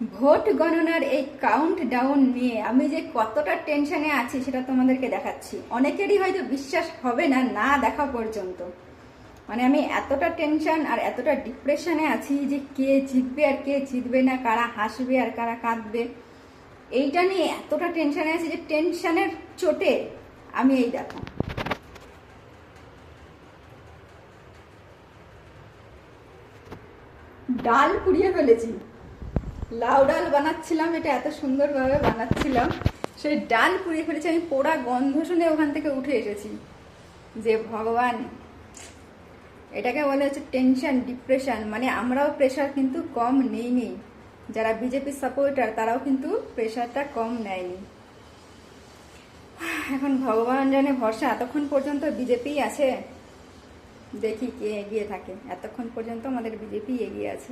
Vote গণনার এই count down নিয়ে আমি যে কতটা টেনশনে আছি সেটা তোমাদেরকে দেখাচ্ছি। অনেকেরই হয়তো বিশ্বাস হবে না, না দেখা পর্যন্ত। মানে আমি এতটা টেনশন আর এতটা ডিপ্রেশনে আছি যে কে জিতবে আর কে জিতবে না, কারা হাসবে আর কারা কাঁদবে, এইটা নিয়ে এতটা টেনশনে আছি যে টেনশনের চোটে আমি এই দেখো ডাল পুড়িয়ে ফেলেছি। লাউ ডাল বানাচ্ছিলাম, এটা এত সুন্দরভাবে বানাচ্ছিলাম, সেই ডাল পুড়িয়ে ফেলেছি। আমি পোড়া গন্ধ শুনে ওখান থেকে উঠে এসেছি। যে ভগবান, এটাকে বলে হচ্ছে টেনশন, ডিপ্রেশন। মানে আমরাও প্রেশার কিন্তু কম নেইনি, যারা বিজেপি সাপোর্টার তারাও কিন্তু প্রেশারটা কম নেয়নি। এখন ভগবান জানে ভরসা, এতক্ষণ পর্যন্ত বিজেপি আছে, দেখি কে এগিয়ে থাকে। এতক্ষণ পর্যন্ত আমাদের বিজেপি এগিয়ে আছে।